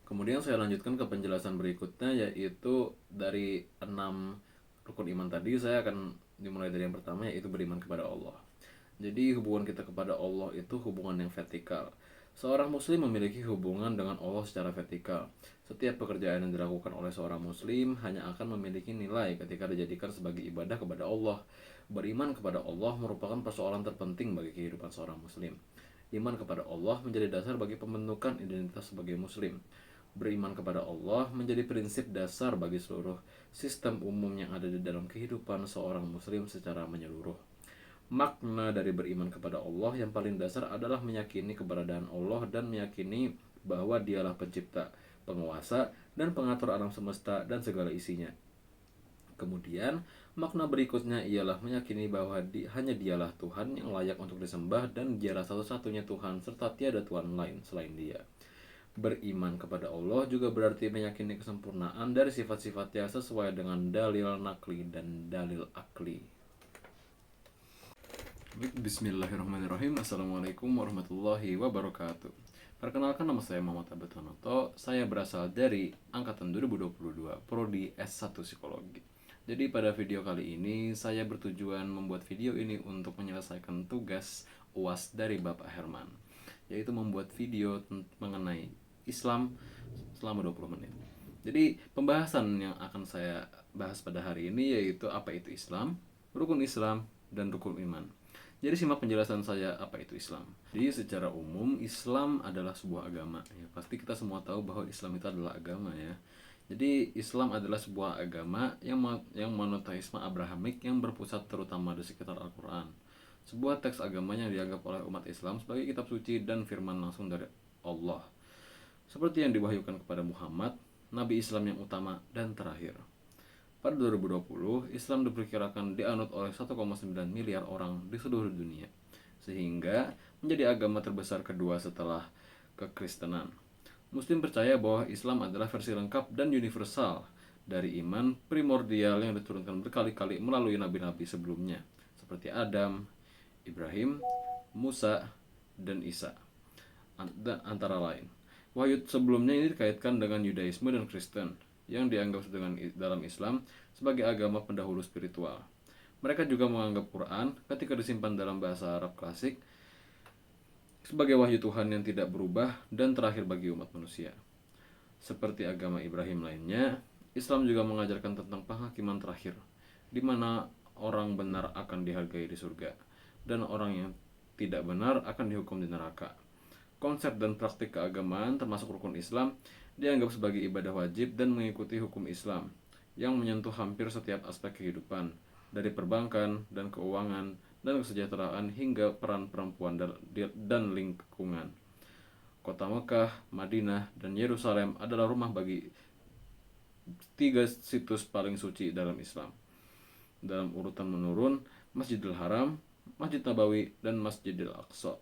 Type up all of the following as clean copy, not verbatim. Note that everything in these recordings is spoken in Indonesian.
Kemudian saya lanjutkan ke penjelasan berikutnya, yaitu dari 6 rukun iman tadi. Saya akan dimulai dari yang pertama, yaitu beriman kepada Allah. Jadi hubungan kita kepada Allah itu hubungan yang vertikal. Seorang muslim memiliki hubungan dengan Allah secara vertikal. Setiap pekerjaan yang dilakukan oleh seorang muslim hanya akan memiliki nilai ketika dijadikan sebagai ibadah kepada Allah. Beriman kepada Allah merupakan persoalan terpenting bagi kehidupan seorang muslim. Iman kepada Allah menjadi dasar bagi pembentukan identitas sebagai muslim. Beriman kepada Allah menjadi prinsip dasar bagi seluruh sistem umum yang ada di dalam kehidupan seorang muslim secara menyeluruh. Makna dari beriman kepada Allah yang paling dasar adalah meyakini keberadaan Allah dan meyakini bahwa Dialah pencipta, penguasa, dan pengatur alam semesta dan segala isinya. Kemudian, makna berikutnya ialah meyakini bahwa hanya Dialah Tuhan yang layak untuk disembah dan Dialah satu-satunya Tuhan serta tiada Tuhan lain selain Dia. Beriman kepada Allah juga berarti meyakini kesempurnaan dari sifat-sifatnya sesuai dengan dalil nakli dan dalil akli. Bismillahirrahmanirrahim. Assalamualaikum warahmatullahi wabarakatuh. Perkenalkan, nama saya Muhammad Abetonoto. Saya berasal dari Angkatan 2022, Prodi S1 Psikologi. Jadi pada video kali ini saya bertujuan membuat video ini untuk menyelesaikan tugas UAS dari Bapak Herman, yaitu membuat video mengenai Islam selama 20 menit. Jadi pembahasan yang akan saya bahas pada hari ini yaitu apa itu Islam, rukun Islam, dan rukun iman. Jadi simak penjelasan saya apa itu Islam. Jadi secara umum Islam adalah sebuah agama. Ya, pasti kita semua tahu bahwa Islam itu adalah agama ya. Jadi Islam adalah sebuah agama yang monoteisme Abrahamik yang berpusat terutama di sekitar Al-Quran. Sebuah teks agama yang dianggap oleh umat Islam sebagai kitab suci dan firman langsung dari Allah, seperti yang diwahyukan kepada Muhammad, Nabi Islam yang utama dan terakhir. Pada 2020, Islam diperkirakan dianut oleh 1,9 miliar orang di seluruh dunia, sehingga menjadi agama terbesar kedua setelah kekristenan. Muslim percaya bahwa Islam adalah versi lengkap dan universal dari iman primordial yang diturunkan berkali-kali melalui nabi-nabi sebelumnya, seperti Adam, Ibrahim, Musa, dan Isa, antara lain. Wahyu sebelumnya ini dikaitkan dengan Yudaisme dan Kristen, yang dianggap dalam Islam sebagai agama pendahulu spiritual. Mereka juga menganggap Quran ketika disimpan dalam bahasa Arab klasik sebagai wahyu Tuhan yang tidak berubah dan terakhir bagi umat manusia. Seperti agama Ibrahim lainnya, Islam juga mengajarkan tentang penghakiman terakhir, di mana orang benar akan dihargai di surga dan orang yang tidak benar akan dihukum di neraka. Konsep dan praktik keagamaan termasuk rukun Islam dianggap sebagai ibadah wajib dan mengikuti hukum Islam yang menyentuh hampir setiap aspek kehidupan, dari perbankan dan keuangan dan kesejahteraan hingga peran perempuan dan lingkungan. Kota Mekah, Madinah, dan Yerusalem adalah rumah bagi 3 situs paling suci dalam Islam. Dalam urutan menurun, Masjidil Haram, Masjid Nabawi, dan Masjidil Aqsa.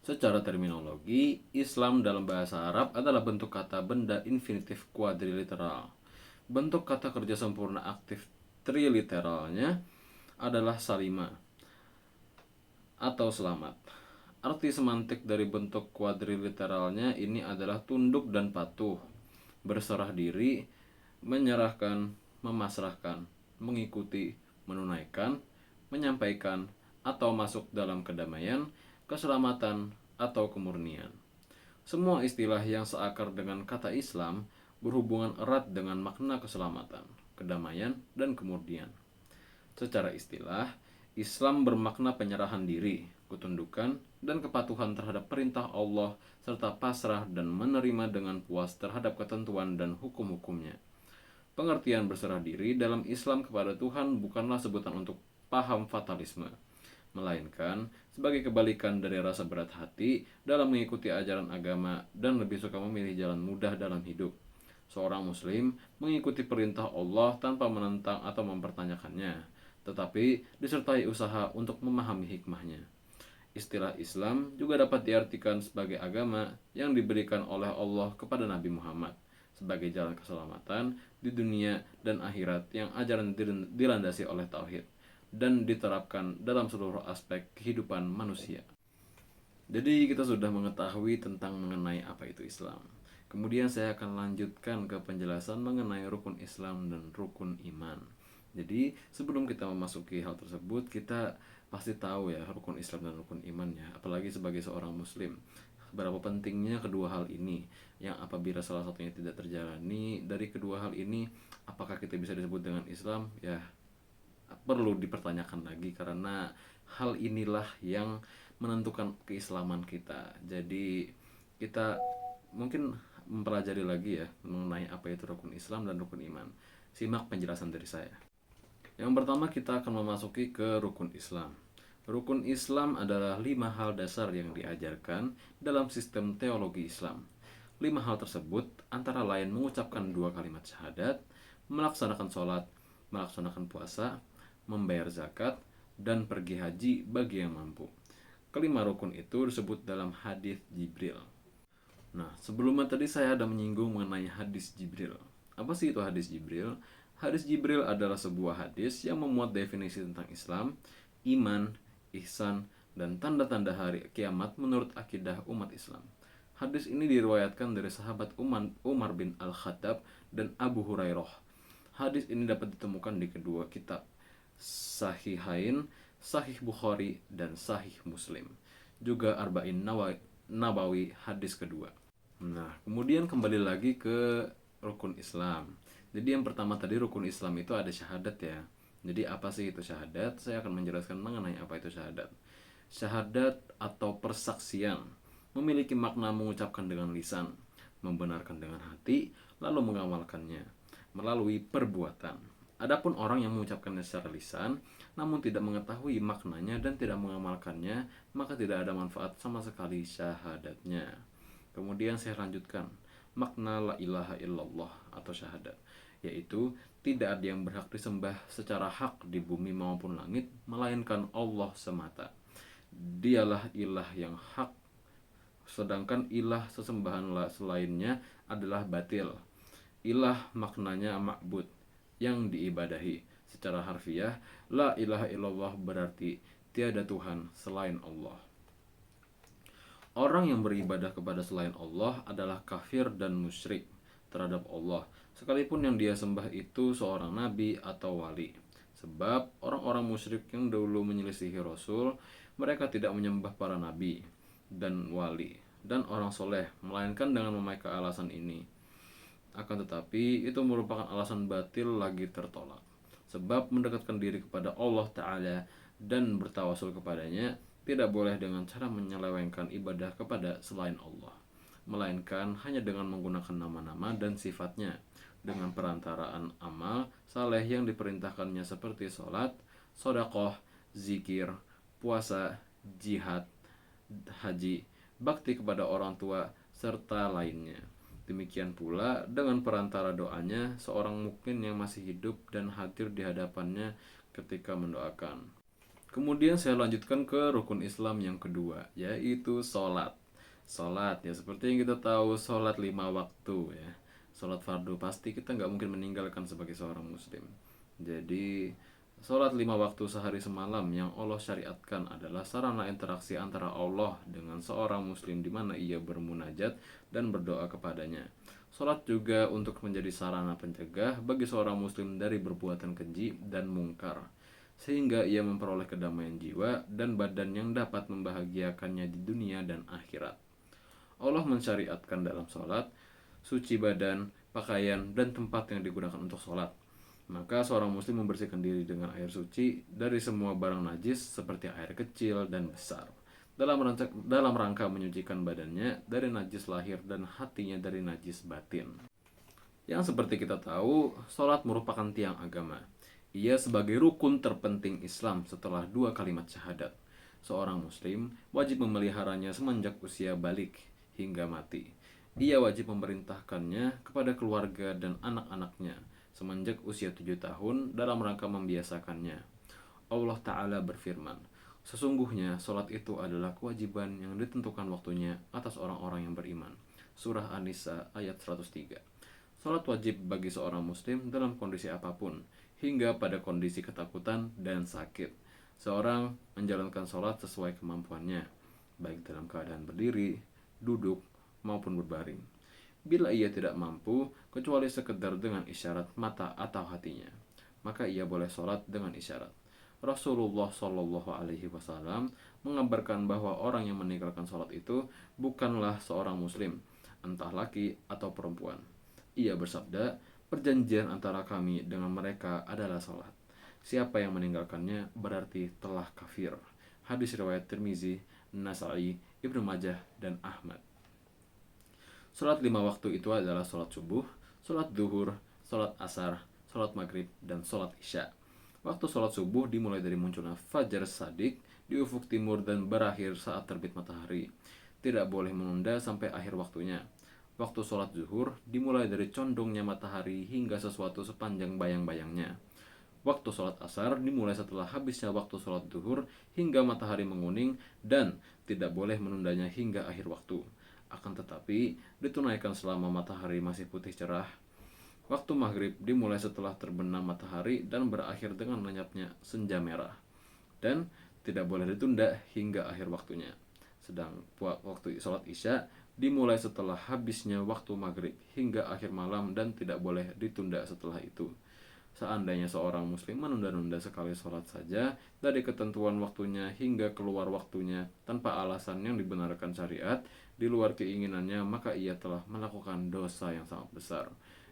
Secara terminologi, Islam dalam bahasa Arab adalah bentuk kata benda infinitif kuadriliteral. Bentuk kata kerja sempurna aktif triliteralnya adalah salima atau selamat. Arti semantik dari bentuk kuadriliteralnya ini adalah tunduk dan patuh, berserah diri, menyerahkan, memasrahkan, mengikuti, menunaikan, menyampaikan, atau masuk dalam kedamaian, keselamatan, atau kemurnian. Semua istilah yang seakar dengan kata Islam berhubungan erat dengan makna keselamatan, kedamaian, dan kemurnian. Secara istilah, Islam bermakna penyerahan diri, ketundukan, dan kepatuhan terhadap perintah Allah serta pasrah dan menerima dengan puas terhadap ketentuan dan hukum-hukumnya. Pengertian berserah diri dalam Islam kepada Tuhan bukanlah sebutan untuk paham fatalisme, melainkan sebagai kebalikan dari rasa berat hati dalam mengikuti ajaran agama dan lebih suka memilih jalan mudah dalam hidup. Seorang muslim mengikuti perintah Allah tanpa menentang atau mempertanyakannya, tetapi disertai usaha untuk memahami hikmahnya. Istilah Islam juga dapat diartikan sebagai agama yang diberikan oleh Allah kepada Nabi Muhammad sebagai jalan keselamatan di dunia dan akhirat yang ajaran dilandasi oleh tauhid dan diterapkan dalam seluruh aspek kehidupan manusia. Jadi kita sudah mengetahui tentang mengenai apa itu Islam. Kemudian saya akan lanjutkan ke penjelasan mengenai rukun Islam dan rukun iman. Jadi sebelum kita memasuki hal tersebut, kita pasti tahu ya rukun Islam dan rukun iman ya. Apalagi sebagai seorang muslim, berapa pentingnya kedua hal ini. Yang apabila salah satunya tidak terjalani dari kedua hal ini, apakah kita bisa disebut dengan Islam? Ya, perlu dipertanyakan lagi, karena hal inilah yang menentukan keislaman kita. Jadi kita mungkin mempelajari lagi ya mengenai apa itu rukun Islam dan rukun iman. Simak penjelasan dari saya. Yang pertama, kita akan memasuki ke rukun Islam. Rukun Islam adalah 5 hal dasar yang diajarkan dalam sistem teologi Islam. 5 hal tersebut antara lain mengucapkan 2 kalimat syahadat, melaksanakan sholat, melaksanakan puasa, membayar zakat, dan pergi haji bagi yang mampu. Kelima rukun itu disebut dalam hadis Jibril. Nah, sebelumnya tadi saya ada menyinggung mengenai hadis Jibril. Apa sih itu hadis Jibril? Hadis Jibril adalah sebuah hadis yang memuat definisi tentang Islam, iman, ihsan, dan tanda-tanda hari kiamat menurut akidah umat Islam. Hadis ini diriwayatkan dari sahabat Umar bin Al-Khattab dan Abu Hurairah. Hadis ini dapat ditemukan di kedua kitab Sahihain, Sahih Bukhari, dan Sahih Muslim. Juga Arba'in Nawawi hadis kedua. Nah, kemudian kembali lagi ke rukun Islam. Jadi yang pertama tadi rukun Islam itu ada syahadat ya. Jadi apa sih itu syahadat? Saya akan menjelaskan mengenai apa itu syahadat. Syahadat atau persaksian memiliki makna mengucapkan dengan lisan, membenarkan dengan hati, lalu mengamalkannya melalui perbuatan. Adapun orang yang mengucapkannya secara lisan, namun tidak mengetahui maknanya dan tidak mengamalkannya, maka tidak ada manfaat sama sekali syahadatnya. Kemudian saya lanjutkan makna la ilaha illallah atau syahadat, yaitu tidak ada yang berhak disembah secara hak di bumi maupun langit melainkan Allah semata. Dialah ilah yang hak, sedangkan ilah sesembahan selainnya adalah batil. Ilah maknanya ma'bud, yang diibadahi. Secara harfiah, la ilaha illallah berarti tiada Tuhan selain Allah. Orang yang beribadah kepada selain Allah adalah kafir dan musyrik terhadap Allah, sekalipun yang dia sembah itu seorang nabi atau wali. Sebab orang-orang musyrik yang dahulu menyelisihi Rasul, mereka tidak menyembah para nabi dan wali dan orang soleh, melainkan dengan memakai alasan ini. Akan tetapi itu merupakan alasan batil lagi tertolak. Sebab mendekatkan diri kepada Allah Ta'ala dan bertawasul kepadanya tidak boleh dengan cara menyelewengkan ibadah kepada selain Allah, melainkan hanya dengan menggunakan nama-nama dan sifatnya, dengan perantaraan amal saleh yang diperintahkannya seperti sholat, sodakoh, zikir, puasa, jihad, haji, bakti kepada orang tua, serta lainnya. Demikian pula dengan perantara doanya seorang mukmin yang masih hidup dan hadir di hadapannya ketika mendoakan. Kemudian saya lanjutkan ke rukun Islam yang kedua, yaitu sholat. Sholat ya seperti yang kita tahu, sholat 5 waktu ya. Sholat fardu pasti kita nggak mungkin meninggalkan sebagai seorang muslim. Jadi sholat 5 waktu sehari semalam yang Allah syariatkan adalah sarana interaksi antara Allah dengan seorang muslim di mana ia bermunajat dan berdoa kepadanya. Sholat juga untuk menjadi sarana pencegah bagi seorang muslim dari berbuatan keji dan mungkar, sehingga ia memperoleh kedamaian jiwa dan badan yang dapat membahagiakannya di dunia dan akhirat. Allah mensyariatkan dalam sholat, suci badan, pakaian, dan tempat yang digunakan untuk sholat. Maka seorang muslim membersihkan diri dengan air suci dari semua barang najis seperti air kecil dan besar, dalam rangka menyucikan badannya dari najis lahir dan hatinya dari najis batin. Yang seperti kita tahu, sholat merupakan tiang agama. Ia sebagai rukun terpenting Islam setelah 2 kalimat syahadat. Seorang muslim wajib memeliharanya semenjak usia balik hingga mati. Ia wajib memerintahkannya kepada keluarga dan anak-anaknya semenjak usia 7 tahun dalam rangka membiasakannya. Allah Ta'ala berfirman, sesungguhnya sholat itu adalah kewajiban yang ditentukan waktunya atas orang-orang yang beriman. Surah An-Nisa ayat 103. Sholat wajib bagi seorang muslim dalam kondisi apapun, hingga pada kondisi ketakutan dan sakit. Seorang menjalankan sholat sesuai kemampuannya, baik dalam keadaan berdiri, duduk, maupun berbaring. Bila ia tidak mampu, kecuali sekedar dengan isyarat mata atau hatinya, maka ia boleh sholat dengan isyarat. Rasulullah Shallallahu Alaihi Wasallam mengabarkan bahwa orang yang meninggalkan sholat itu bukanlah seorang muslim, entah laki atau perempuan. Ia bersabda, perjanjian antara kami dengan mereka adalah sholat. Siapa yang meninggalkannya berarti telah kafir. Hadis riwayat Tirmizi, Nasai, Ibnu Majah, dan Ahmad. Sholat 5 waktu itu adalah sholat subuh, sholat duhur, sholat asar, sholat maghrib, dan sholat isya. Waktu sholat subuh dimulai dari munculnya fajar shadiq di ufuk timur dan berakhir saat terbit matahari. Tidak boleh menunda sampai akhir waktunya. Waktu sholat zuhur dimulai dari condongnya matahari hingga sesuatu sepanjang bayang-bayangnya. Waktu sholat asar dimulai setelah habisnya waktu sholat duhur hingga matahari menguning dan tidak boleh menundanya hingga akhir waktu. Akan tetapi, ditunaikan selama matahari masih putih cerah. Waktu maghrib dimulai setelah terbenam matahari dan berakhir dengan lenyapnya senja merah. Dan tidak boleh ditunda hingga akhir waktunya. Sedang waktu sholat isya dimulai setelah habisnya waktu maghrib hingga akhir malam dan tidak boleh ditunda setelah itu. Seandainya seorang muslim menunda-nunda sekali sholat saja dari ketentuan waktunya hingga keluar waktunya tanpa alasan yang dibenarkan syariat di luar keinginannya, maka ia telah melakukan dosa yang sangat besar.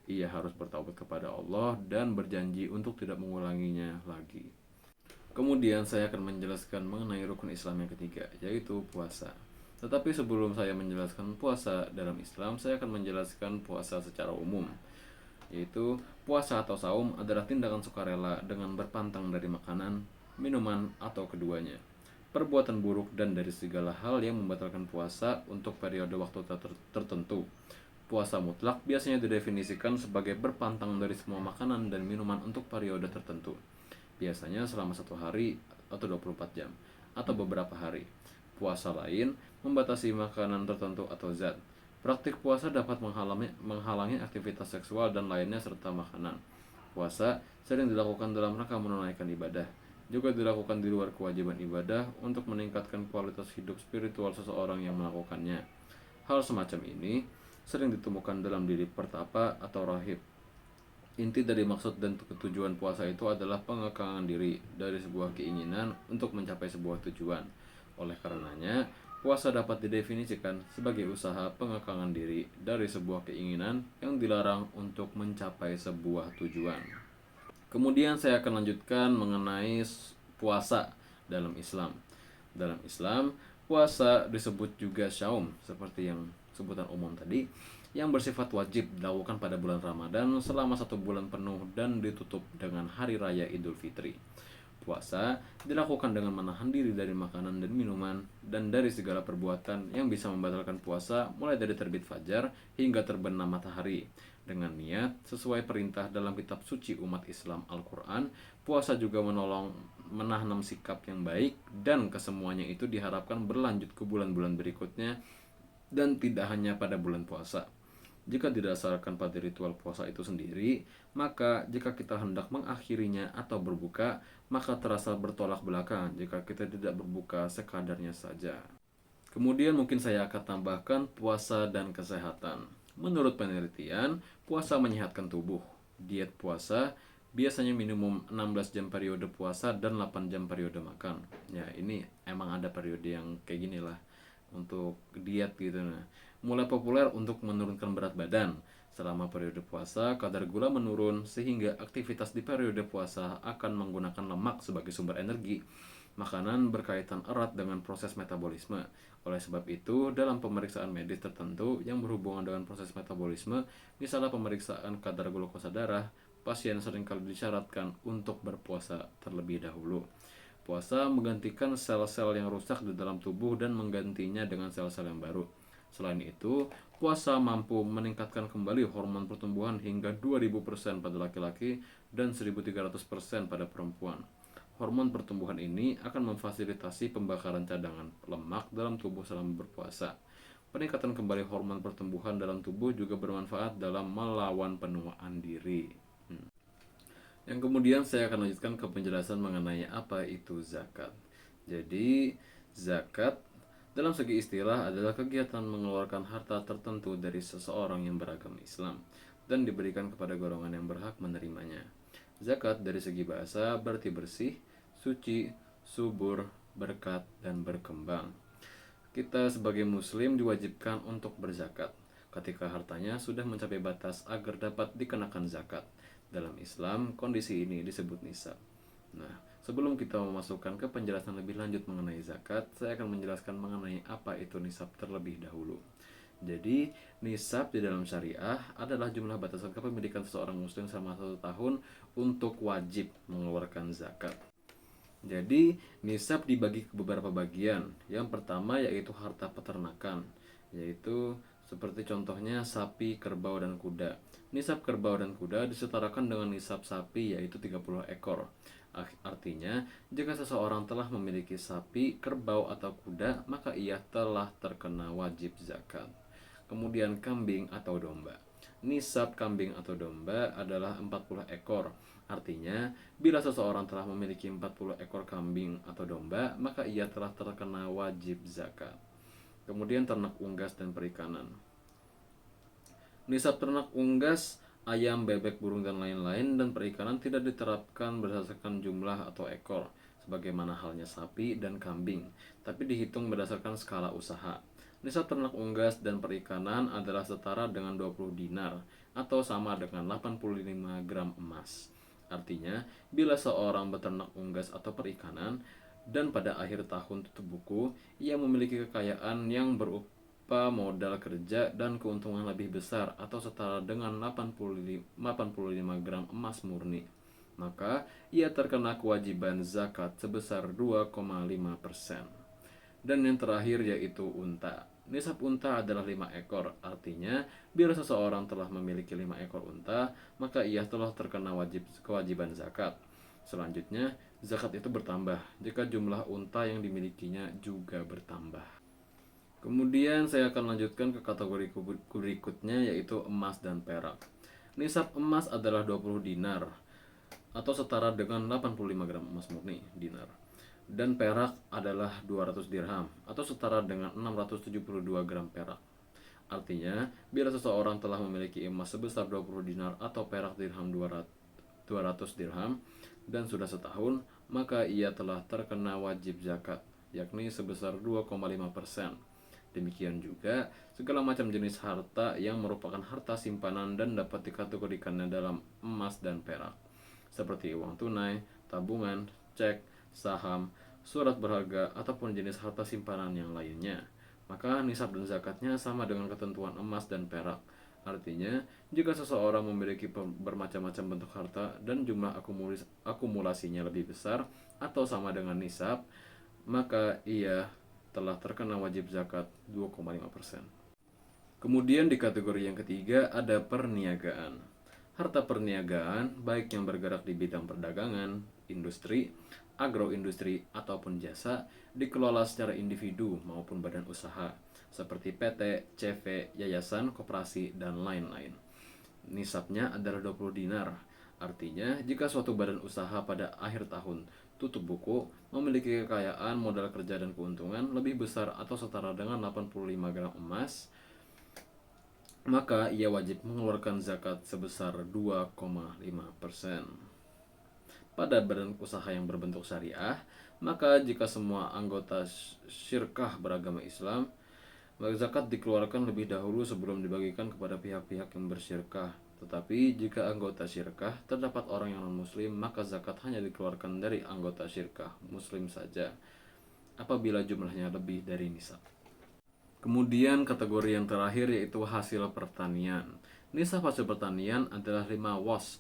Ia harus bertaubat kepada Allah dan berjanji untuk tidak mengulanginya lagi. Kemudian saya akan menjelaskan mengenai rukun Islam yang ketiga, yaitu puasa. Tetapi sebelum saya menjelaskan puasa dalam Islam, saya akan menjelaskan puasa secara umum, yaitu puasa atau saum adalah tindakan sukarela dengan berpantang dari makanan, minuman, atau keduanya, perbuatan buruk dan dari segala hal yang membatalkan puasa untuk periode waktu tertentu. Puasa mutlak biasanya didefinisikan sebagai berpantang dari semua makanan dan minuman untuk periode tertentu, biasanya selama 1 hari atau 24 jam, atau beberapa hari. Puasa lain membatasi makanan tertentu atau zat. Praktik puasa dapat menghalangi aktivitas seksual dan lainnya serta makanan. Puasa sering dilakukan dalam rangka menunaikan ibadah. Juga dilakukan di luar kewajiban ibadah untuk meningkatkan kualitas hidup spiritual seseorang yang melakukannya. Hal semacam ini sering ditemukan dalam diri pertapa atau rahib. Inti dari maksud dan tujuan puasa itu adalah pengekangan diri dari sebuah keinginan untuk mencapai sebuah tujuan. Oleh karenanya, puasa dapat didefinisikan sebagai usaha pengekangan diri dari sebuah keinginan yang dilarang untuk mencapai sebuah tujuan. Kemudian saya akan lanjutkan mengenai puasa dalam Islam. Dalam Islam, puasa disebut juga syaum, seperti yang sebutan umum tadi, yang bersifat wajib dilakukan pada bulan Ramadan selama 1 bulan penuh dan ditutup dengan Hari Raya Idul Fitri. Puasa dilakukan dengan menahan diri dari makanan dan minuman dan dari segala perbuatan yang bisa membatalkan puasa mulai dari terbit fajar hingga terbenam matahari. Dengan niat sesuai perintah dalam kitab suci umat Islam Al-Quran, puasa juga menanam sikap yang baik dan kesemuanya itu diharapkan berlanjut ke bulan-bulan berikutnya dan tidak hanya pada bulan puasa. Jika didasarkan pada ritual puasa itu sendiri, maka jika kita hendak mengakhirinya atau berbuka, maka terasa bertolak belakang jika kita tidak berbuka sekadarnya saja. Kemudian mungkin saya akan tambahkan puasa dan kesehatan. Menurut penelitian, puasa menyehatkan tubuh. Diet puasa biasanya minimum 16 jam periode puasa dan 8 jam periode makan. Ya, ini emang ada periode yang kayak gini lah untuk diet gitu. Nah, mulai populer untuk menurunkan berat badan. Selama periode puasa, kadar gula menurun sehingga aktivitas di periode puasa akan menggunakan lemak sebagai sumber energi. Makanan berkaitan erat dengan proses metabolisme. Oleh sebab itu, dalam pemeriksaan medis tertentu yang berhubungan dengan proses metabolisme, misalnya pemeriksaan kadar glukosa darah, pasien seringkali disyaratkan untuk berpuasa terlebih dahulu. Puasa menggantikan sel-sel yang rusak di dalam tubuh dan menggantinya dengan sel-sel yang baru. Selain itu, puasa mampu meningkatkan kembali hormon pertumbuhan hingga 2000% pada laki-laki dan 1300% pada perempuan. Hormon pertumbuhan ini akan memfasilitasi pembakaran cadangan lemak dalam tubuh selama berpuasa. Peningkatan kembali hormon pertumbuhan dalam tubuh juga bermanfaat dalam melawan penuaan diri. Yang kemudian saya akan lanjutkan ke penjelasan mengenai apa itu zakat. Jadi, zakat Dalam segi istilah adalah kegiatan mengeluarkan harta tertentu dari seseorang yang beragama Islam dan diberikan kepada golongan yang berhak menerimanya. Zakat dari segi bahasa berarti bersih, suci, subur, berkat, dan berkembang. Kita sebagai muslim diwajibkan untuk berzakat ketika hartanya sudah mencapai batas agar dapat dikenakan zakat. Dalam Islam, kondisi ini disebut nisab. Nah, sebelum kita memasukkan ke penjelasan lebih lanjut mengenai zakat, saya akan menjelaskan mengenai apa itu nisab terlebih dahulu. Jadi, nisab di dalam syariah adalah jumlah batasan kepemilikan seseorang muslim selama 1 tahun untuk wajib mengeluarkan zakat. Jadi, nisab dibagi ke beberapa bagian. Yang pertama yaitu harta peternakan, yaitu seperti contohnya sapi, kerbau, dan kuda. Nisab kerbau dan kuda disetarakan dengan nisab sapi yaitu 30 ekor. Artinya, jika seseorang telah memiliki sapi, kerbau, atau kuda, maka ia telah terkena wajib zakat. Kemudian kambing atau domba. Nisab kambing atau domba adalah 40 ekor. Artinya, bila seseorang telah memiliki 40 ekor kambing atau domba, maka ia telah terkena wajib zakat. Kemudian ternak unggas dan perikanan. Nisab ternak unggas, ayam, bebek, burung, dan lain-lain, dan perikanan tidak diterapkan berdasarkan jumlah atau ekor, sebagaimana halnya sapi dan kambing, tapi dihitung berdasarkan skala usaha. Nisab ternak unggas dan perikanan adalah setara dengan 20 dinar, atau sama dengan 85 gram emas. Artinya, bila seorang beternak unggas atau perikanan dan pada akhir tahun tutup buku, ia memiliki kekayaan yang berupa modal kerja dan keuntungan lebih besar atau setara dengan 85 gram emas murni, maka ia terkena kewajiban zakat sebesar 2,5%. Dan yang terakhir yaitu unta. Nisab unta adalah 5 ekor. Artinya, bila seseorang telah memiliki 5 ekor unta, maka ia telah terkena kewajiban zakat. Selanjutnya, zakat itu bertambah jika jumlah unta yang dimilikinya juga bertambah. Kemudian saya akan lanjutkan ke kategori berikutnya yaitu emas dan perak. Nisab emas adalah 20 dinar atau setara dengan 85 gram emas murni dinar. Dan perak adalah 200 dirham atau setara dengan 672 gram perak. Artinya, bila seseorang telah memiliki emas sebesar 20 dinar atau perak dirham 200 dirham dan sudah setahun, maka ia telah terkena wajib zakat, yakni sebesar 2,5%. Demikian juga segala macam jenis harta yang merupakan harta simpanan dan dapat dikategorikannya dalam emas dan perak, seperti uang tunai, tabungan, cek, saham, surat berharga, ataupun jenis harta simpanan yang lainnya. Maka nisab dan zakatnya sama dengan ketentuan emas dan perak. Artinya, jika seseorang memiliki bermacam-macam bentuk harta dan jumlah akumulasinya lebih besar atau sama dengan nisab, maka ia telah terkena wajib zakat 2,5%. Kemudian di kategori yang ketiga ada perniagaan. Harta perniagaan, baik yang bergerak di bidang perdagangan, industri, agroindustri, ataupun jasa, dikelola secara individu maupun badan usaha, seperti PT, CV, yayasan, koperasi, dan lain-lain. Nisabnya adalah 20 dinar. Artinya, jika suatu badan usaha pada akhir tahun tutup buku memiliki kekayaan, modal kerja, dan keuntungan lebih besar atau setara dengan 85 gram emas, maka ia wajib mengeluarkan zakat sebesar 2,5%. Pada badan usaha yang berbentuk syariah, maka jika semua anggota syirkah beragama Islam, maka zakat dikeluarkan lebih dahulu sebelum dibagikan kepada pihak-pihak yang bersyirkah. Tetapi jika anggota syirkah terdapat orang yang non-muslim, maka zakat hanya dikeluarkan dari anggota syirkah muslim saja apabila jumlahnya lebih dari nisab. Kemudian kategori yang terakhir yaitu hasil pertanian. Nisab hasil pertanian adalah 5 was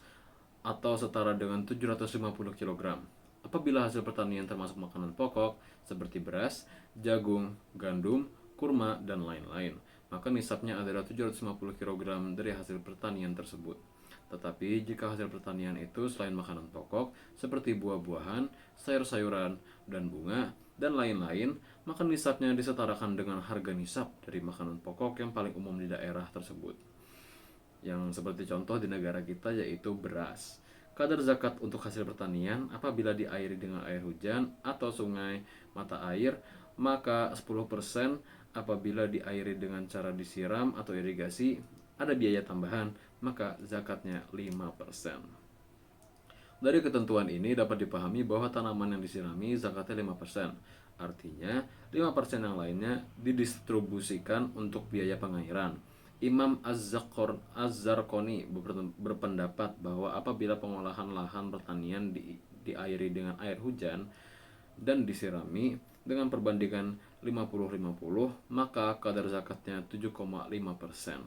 atau setara dengan 750 kg. Apabila hasil pertanian termasuk makanan pokok seperti beras, jagung, gandum, kurma, dan lain-lain, maka nisabnya adalah 750 kg dari hasil pertanian tersebut. Tetapi jika hasil pertanian itu selain makanan pokok seperti buah-buahan, sayur-sayuran, dan bunga, dan lain-lain, maka nisabnya disetarakan dengan harga nisab dari makanan pokok yang paling umum di daerah tersebut. Yang seperti contoh di negara kita yaitu beras. Kadar zakat untuk hasil pertanian apabila diairi dengan air hujan atau sungai, mata air, maka 10% apabila diairi dengan cara disiram atau irigasi ada biaya tambahan, maka zakatnya 5%. Dari ketentuan ini dapat dipahami bahwa tanaman yang disirami zakatnya 5%. Artinya, 5% yang lainnya didistribusikan untuk biaya pengairan. Imam Az-Zarqoni berpendapat bahwa apabila pengolahan lahan pertanian diairi dengan air hujan dan disirami dengan perbandingan 50-50, maka kadar zakatnya 7,5%.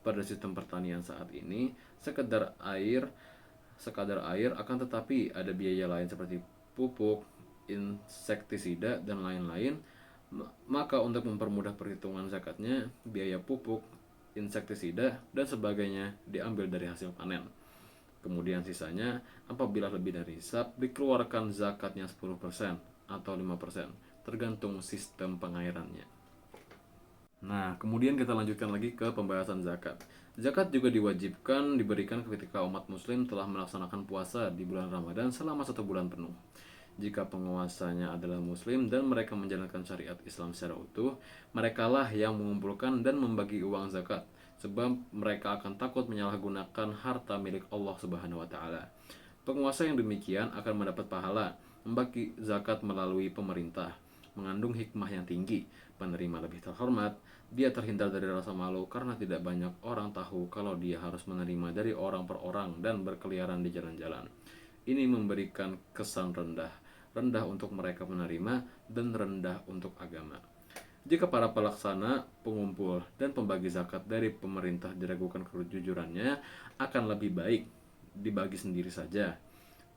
Pada sistem pertanian saat ini, sekadar air akan tetapi ada biaya lain seperti pupuk, insektisida, dan lain-lain. Maka untuk mempermudah perhitungan zakatnya, biaya pupuk, insektisida, dan sebagainya diambil dari hasil panen. Kemudian sisanya apabila lebih dari hisab dikeluarkan zakatnya 10% atau 5%, tergantung sistem pengairannya. Nah, kemudian kita lanjutkan lagi ke pembahasan zakat. Zakat juga diwajibkan diberikan ketika umat muslim telah melaksanakan puasa di bulan Ramadan selama 1 bulan penuh. Jika penguasanya adalah muslim dan mereka menjalankan syariat Islam secara utuh, merekalah yang mengumpulkan dan membagi uang zakat, sebab mereka akan takut menyalahgunakan harta milik Allah Subhanahu wa taala. Penguasa yang demikian akan mendapat pahala membagi zakat melalui pemerintah, mengandung hikmah yang tinggi. Penerima lebih terhormat, dia terhindar dari rasa malu karena tidak banyak orang tahu kalau dia harus menerima dari orang per orang dan berkeliaran di jalan-jalan. Ini memberikan kesan rendah untuk mereka menerima dan rendah untuk agama. Jika para pelaksana, pengumpul, dan pembagi zakat dari pemerintah diragukan kejujurannya, akan lebih baik dibagi sendiri saja.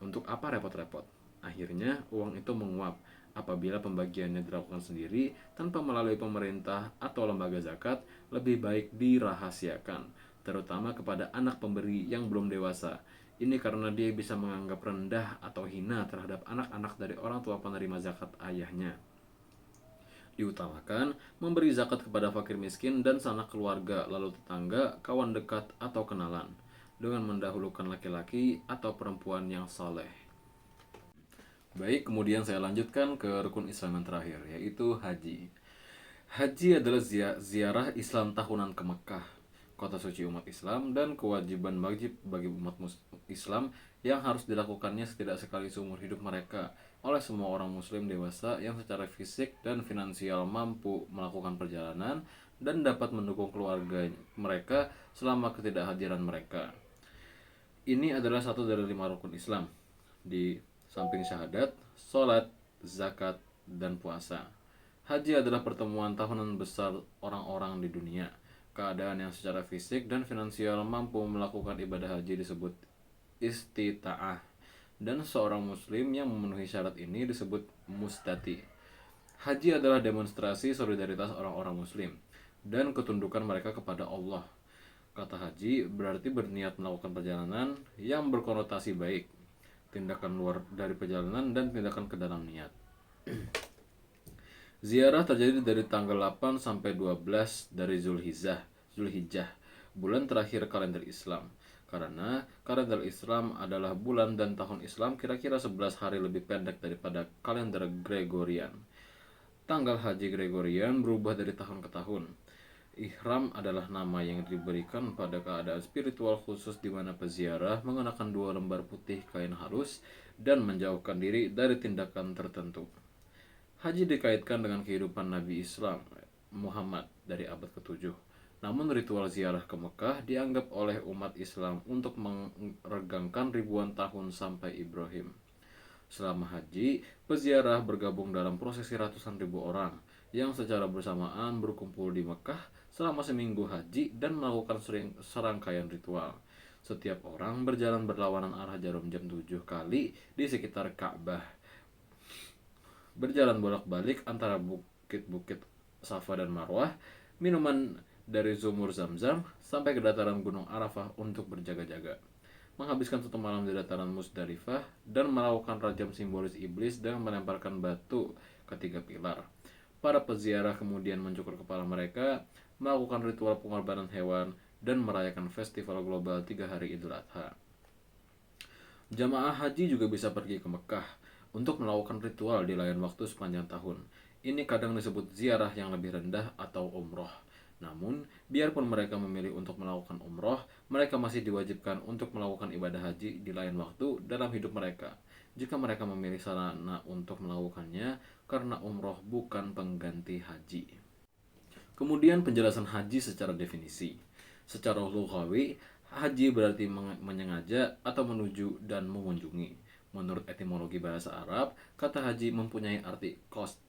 Untuk apa repot-repot? Akhirnya uang itu menguap apabila pembagiannya dilakukan sendiri tanpa melalui pemerintah atau lembaga zakat. Lebih baik dirahasiakan, terutama kepada anak pemberi yang belum dewasa. Ini karena dia bisa menganggap rendah atau hina terhadap anak-anak dari orang tua penerima zakat ayahnya. Diutamakan memberi zakat kepada fakir miskin dan sanak keluarga, lalu tetangga, kawan dekat, atau kenalan, dengan mendahulukan laki-laki atau perempuan yang saleh. Baik, kemudian saya lanjutkan ke rukun Islam yang terakhir, yaitu haji. Haji adalah ziarah Islam tahunan ke Mekah, kota suci umat Islam, dan kewajiban wajib bagi umat Islam yang harus dilakukannya setidak sekali seumur hidup mereka oleh semua orang muslim dewasa yang secara fisik dan finansial mampu melakukan perjalanan dan dapat mendukung keluarga mereka selama ketidakhadiran mereka. Ini adalah satu dari 5 rukun Islam, di samping syahadat, sholat, zakat, dan puasa. Haji adalah pertemuan tahunan besar orang-orang di dunia. Keadaan yang secara fisik dan finansial mampu melakukan ibadah haji disebut istita'ah, dan seorang muslim yang memenuhi syarat ini disebut mustati. Haji adalah demonstrasi solidaritas orang-orang muslim dan ketundukan mereka kepada Allah. Kata haji berarti berniat melakukan perjalanan yang berkonotasi baik, tindakan luar dari perjalanan, dan tindakan ke dalam niat. Ziarah terjadi dari tanggal 8 sampai 12 dari Zulhijjah, bulan terakhir kalender Islam. Karena kalender Islam adalah bulan dan tahun Islam kira-kira 11 hari lebih pendek daripada kalender Gregorian. Tanggal haji Gregorian berubah dari tahun ke tahun. Ihram adalah nama yang diberikan pada keadaan spiritual khusus di mana peziarah mengenakan 2 lembar putih kain halus dan menjauhkan diri dari tindakan tertentu. Haji dikaitkan dengan kehidupan Nabi Islam Muhammad dari abad ke-7. Namun ritual ziarah ke Mekah dianggap oleh umat Islam untuk meregangkan ribuan tahun sampai Ibrahim. Selama haji, peziarah bergabung dalam prosesi ratusan ribu orang yang secara bersamaan berkumpul di Mekah selama seminggu haji dan melakukan serangkaian ritual. Setiap orang berjalan berlawanan arah jarum jam 7 kali di sekitar Ka'bah. Berjalan bolak-balik antara bukit-bukit Safa dan Marwah, minuman dari sumur Zam-Zam, sampai ke dataran Gunung Arafah untuk berjaga-jaga. Menghabiskan 1 malam di dataran Musdalifah dan melakukan rajam simbolis iblis dengan melemparkan batu ke 3 pilar. Para peziarah kemudian mencukur kepala mereka, melakukan ritual pengorbanan hewan, dan merayakan festival global 3 hari Idul Adha. Jamaah haji juga bisa pergi ke Mekah untuk melakukan ritual di lain waktu sepanjang tahun. Ini kadang disebut ziarah yang lebih rendah atau umroh. Namun, biarpun mereka memilih untuk melakukan umroh, mereka masih diwajibkan untuk melakukan ibadah haji di lain waktu dalam hidup mereka. Jika mereka memilih sarana untuk melakukannya, karena umroh bukan pengganti haji. Kemudian penjelasan haji secara definisi. Secara lughawi, haji berarti menyengaja atau menuju dan mengunjungi. Menurut etimologi bahasa Arab, kata haji mempunyai arti qasd,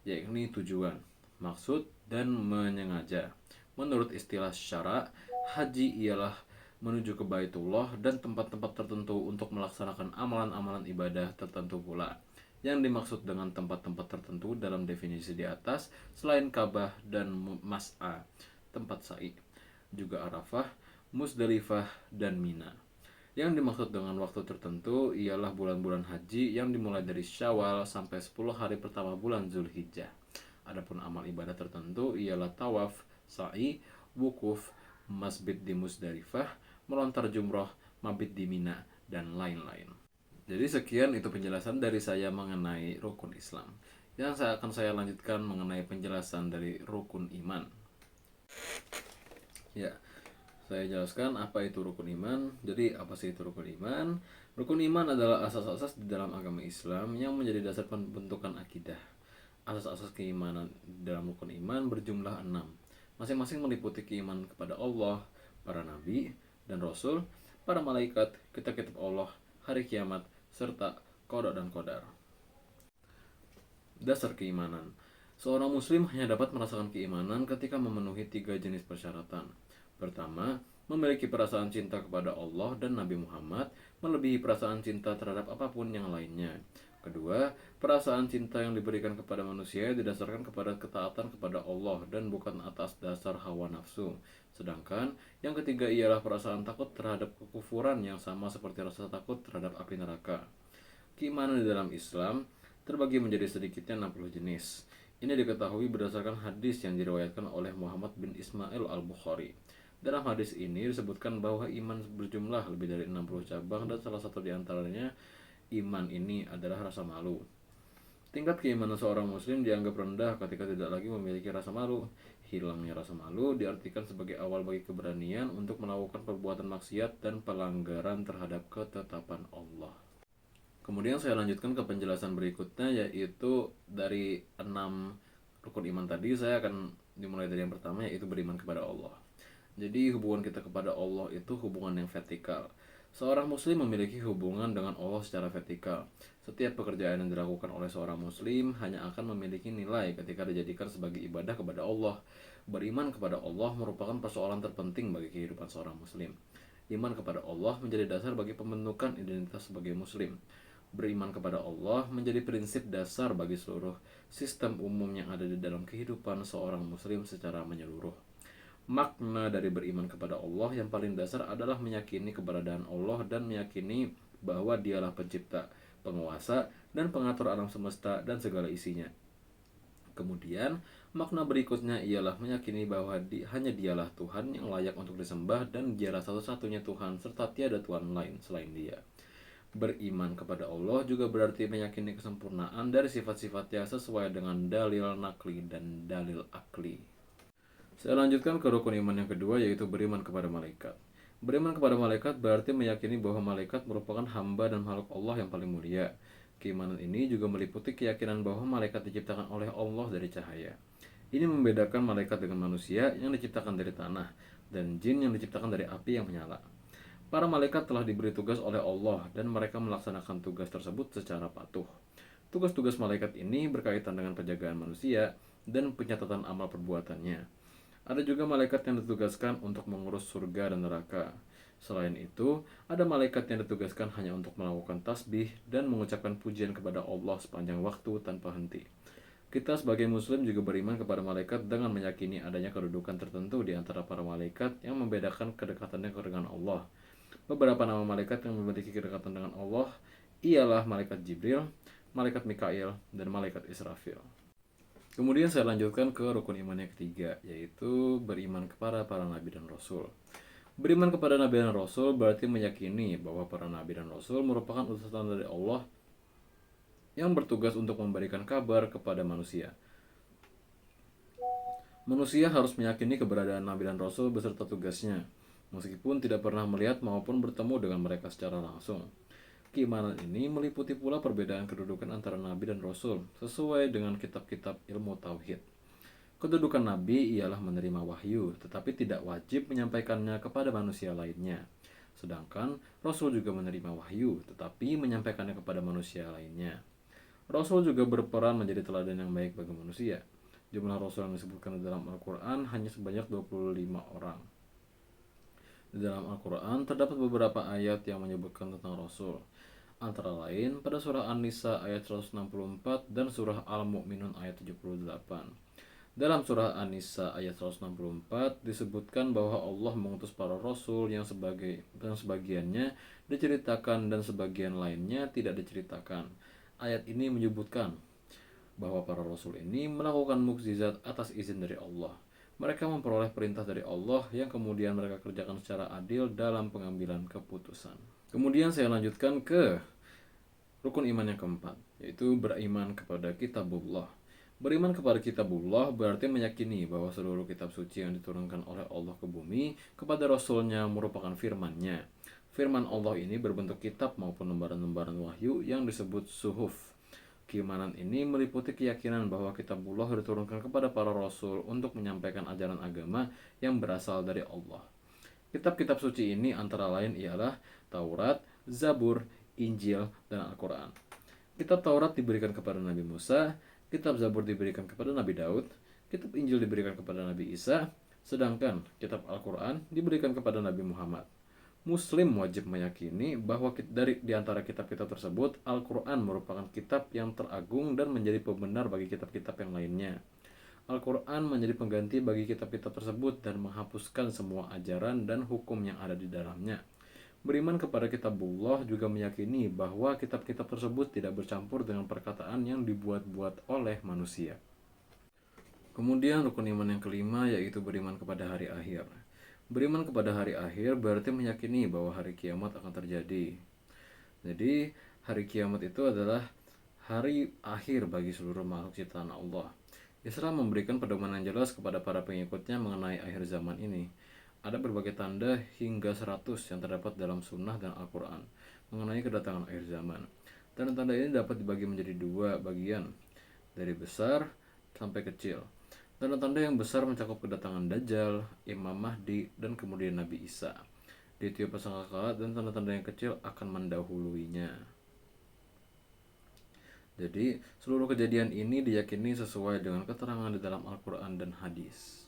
yakni tujuan, maksud, dan menyengaja. Menurut istilah syara, haji ialah menuju ke Baitullah dan tempat-tempat tertentu untuk melaksanakan amalan-amalan ibadah tertentu pula. Yang dimaksud dengan tempat-tempat tertentu dalam definisi di atas selain Ka'bah dan Mas'a, tempat sa'i, juga Arafah, Musdalifah, dan Mina. Yang dimaksud dengan waktu tertentu ialah bulan-bulan haji yang dimulai dari Syawal sampai 10 hari pertama bulan Zulhijjah. Adapun amal ibadah tertentu ialah tawaf, sa'i, wukuf, masbid di Musdalifah, melontar jumroh, mabit di Mina, dan lain-lain. Jadi sekian itu penjelasan dari saya mengenai rukun Islam. Yang akan saya lanjutkan mengenai penjelasan dari rukun iman. Ya, saya jelaskan apa itu rukun iman. Jadi apa sih itu rukun iman? Rukun iman adalah asas-asas di dalam agama Islam yang menjadi dasar pembentukan akidah. Asas-asas keimanan dalam rukun iman berjumlah 6. Masing-masing meliputi keimanan kepada Allah, para nabi dan rasul, para malaikat, kitab-kitab Allah, hari kiamat, serta qada dan qadar. Dasar keimanan. Seorang muslim hanya dapat merasakan keimanan ketika memenuhi 3 jenis persyaratan. Pertama, memiliki perasaan cinta kepada Allah dan Nabi Muhammad melebihi perasaan cinta terhadap apapun yang lainnya. Kedua, perasaan cinta yang diberikan kepada manusia didasarkan kepada ketaatan kepada Allah dan bukan atas dasar hawa nafsu. Sedangkan yang ketiga ialah perasaan takut terhadap kekufuran yang sama seperti rasa takut terhadap api neraka. Keimanan di dalam Islam terbagi menjadi sedikitnya 60 jenis. Ini diketahui berdasarkan hadis yang diriwayatkan oleh Muhammad bin Ismail al-Bukhari. Dalam hadis ini disebutkan bahwa iman berjumlah lebih dari 60 cabang dan salah satu di antaranya iman ini adalah rasa malu. Tingkat keimanan seorang muslim dianggap rendah ketika tidak lagi memiliki rasa malu. Hilangnya rasa malu diartikan sebagai awal bagi keberanian untuk melakukan perbuatan maksiat dan pelanggaran terhadap ketetapan Allah. Kemudian saya lanjutkan ke penjelasan berikutnya, yaitu dari 6 rukun iman tadi saya akan dimulai dari yang pertama, yaitu beriman kepada Allah. Jadi hubungan kita kepada Allah itu hubungan yang vertikal. Seorang muslim memiliki hubungan dengan Allah secara vertikal. Setiap pekerjaan yang dilakukan oleh seorang muslim hanya akan memiliki nilai ketika dijadikan sebagai ibadah kepada Allah. Beriman kepada Allah merupakan persoalan terpenting bagi kehidupan seorang muslim. Iman kepada Allah menjadi dasar bagi pembentukan identitas sebagai muslim. Beriman kepada Allah menjadi prinsip dasar bagi seluruh sistem umum yang ada di dalam kehidupan seorang muslim secara menyeluruh. Makna dari beriman kepada Allah yang paling dasar adalah meyakini keberadaan Allah dan meyakini bahwa Dialah pencipta, penguasa, dan pengatur alam semesta dan segala isinya. Kemudian, makna berikutnya ialah meyakini bahwa hanya Dialah Tuhan yang layak untuk disembah dan Dialah satu-satunya Tuhan serta tiada Tuhan lain selain Dia. Beriman kepada Allah juga berarti meyakini kesempurnaan dari sifat-sifatnya sesuai dengan dalil nakli dan dalil akli. Saya lanjutkan ke rukun iman yang kedua, yaitu beriman kepada malaikat. Beriman kepada malaikat berarti meyakini bahwa malaikat merupakan hamba dan makhluk Allah yang paling mulia. Keimanan ini juga meliputi keyakinan bahwa malaikat diciptakan oleh Allah dari cahaya. Ini membedakan malaikat dengan manusia yang diciptakan dari tanah dan jin yang diciptakan dari api yang menyala. Para malaikat telah diberi tugas oleh Allah dan mereka melaksanakan tugas tersebut secara patuh. Tugas-tugas malaikat ini berkaitan dengan penjagaan manusia dan pencatatan amal perbuatannya. Ada juga malaikat yang ditugaskan untuk mengurus surga dan neraka. Selain itu, ada malaikat yang ditugaskan hanya untuk melakukan tasbih dan mengucapkan pujian kepada Allah sepanjang waktu tanpa henti. Kita sebagai muslim juga beriman kepada malaikat dengan meyakini adanya kedudukan tertentu di antara para malaikat yang membedakan kedekatannya dengan Allah. Beberapa nama malaikat yang memiliki kedekatan dengan Allah ialah malaikat Jibril, malaikat Mikail, dan malaikat Israfil. Kemudian saya lanjutkan ke rukun iman yang ketiga, yaitu beriman kepada para nabi dan rasul. Beriman kepada nabi dan rasul berarti meyakini bahwa para nabi dan rasul merupakan utusan dari Allah yang bertugas untuk memberikan kabar kepada manusia. Manusia harus meyakini keberadaan Nabi dan Rasul beserta tugasnya, meskipun tidak pernah melihat maupun bertemu dengan mereka secara langsung. Keimanan ini meliputi pula perbedaan kedudukan antara Nabi dan Rasul, sesuai dengan kitab-kitab ilmu tauhid. Kedudukan Nabi ialah menerima wahyu, tetapi tidak wajib menyampaikannya kepada manusia lainnya. Sedangkan Rasul juga menerima wahyu, tetapi menyampaikannya kepada manusia lainnya. Rasul juga berperan menjadi teladan yang baik bagi manusia. Jumlah Rasul yang disebutkan di dalam Al-Quran hanya sebanyak 25 orang. Di dalam Al-Quran terdapat beberapa ayat yang menyebutkan tentang Rasul. Antara lain pada surah An-Nisa ayat 164 dan surah Al-Mu'minun ayat 78. Dalam surah An-Nisa ayat 164 disebutkan bahwa Allah mengutus para rasul yang sebagiannya diceritakan dan sebagian lainnya tidak diceritakan. Ayat ini menyebutkan bahwa para rasul ini melakukan mukjizat atas izin dari Allah. Mereka memperoleh perintah dari Allah yang kemudian mereka kerjakan secara adil dalam pengambilan keputusan. Kemudian saya lanjutkan ke rukun iman yang keempat, yaitu beriman kepada kitabullah. Beriman kepada kitabullah berarti meyakini bahwa seluruh kitab suci yang diturunkan oleh Allah ke bumi kepada Rasulnya merupakan firman-Nya. Firman Allah ini berbentuk kitab maupun lembaran-lembaran wahyu yang disebut suhuf. Keimanan ini meliputi keyakinan bahwa kitabullah diturunkan kepada para rasul untuk menyampaikan ajaran agama yang berasal dari Allah. Kitab-kitab suci ini antara lain ialah Taurat, Zabur, Injil, dan Al-Quran. Kitab Taurat diberikan kepada Nabi Musa, kitab Zabur diberikan kepada Nabi Daud, kitab Injil diberikan kepada Nabi Isa, sedangkan kitab Al-Quran diberikan kepada Nabi Muhammad. Muslim wajib meyakini bahwa di antara kitab-kitab tersebut, Al-Quran merupakan kitab yang teragung dan menjadi pembenar bagi kitab-kitab yang lainnya. Al-Quran menjadi pengganti bagi kitab-kitab tersebut dan menghapuskan semua ajaran dan hukum yang ada di dalamnya. Beriman kepada kitabullah juga meyakini bahwa kitab-kitab tersebut tidak bercampur dengan perkataan yang dibuat-buat oleh manusia. Kemudian rukun iman yang kelima yaitu beriman kepada hari akhir. Beriman kepada hari akhir berarti meyakini bahwa hari kiamat akan terjadi. Jadi hari kiamat itu adalah hari akhir bagi seluruh makhluk ciptaan Allah. Islam memberikan pedoman yang jelas kepada para pengikutnya mengenai akhir zaman ini. Ada berbagai tanda hingga 100 yang terdapat dalam sunnah dan Al-Quran mengenai kedatangan akhir zaman. Tanda-tanda ini dapat dibagi menjadi dua bagian, dari besar sampai kecil. Tanda-tanda yang besar mencakup kedatangan Dajjal, Imam Mahdi, dan kemudian Nabi Isa. Ditiup sangkakala dan tanda-tanda yang kecil akan mendahuluinya. Jadi, seluruh kejadian ini diyakini sesuai dengan keterangan di dalam Al-Quran dan hadis.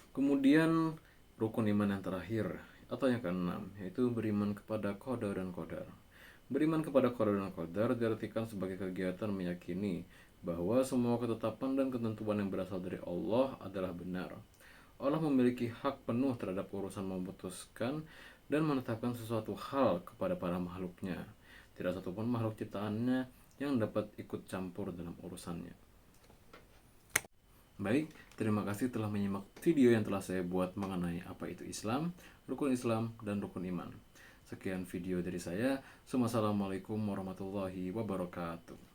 Kemudian rukun iman yang terakhir atau yang keenam yaitu beriman kepada qada dan qadar. Beriman kepada qada dan qadar diartikan sebagai kegiatan meyakini bahwa semua ketetapan dan ketentuan yang berasal dari Allah adalah benar. Allah memiliki hak penuh terhadap urusan memutuskan dan menetapkan sesuatu hal kepada para makhluknya. Tidak satupun makhluk ciptaannya yang dapat ikut campur dalam urusannya. Baik, terima kasih telah menyimak video yang telah saya buat mengenai apa itu Islam, dan rukun iman. Sekian video dari saya. Wassalamualaikum warahmatullahi wabarakatuh.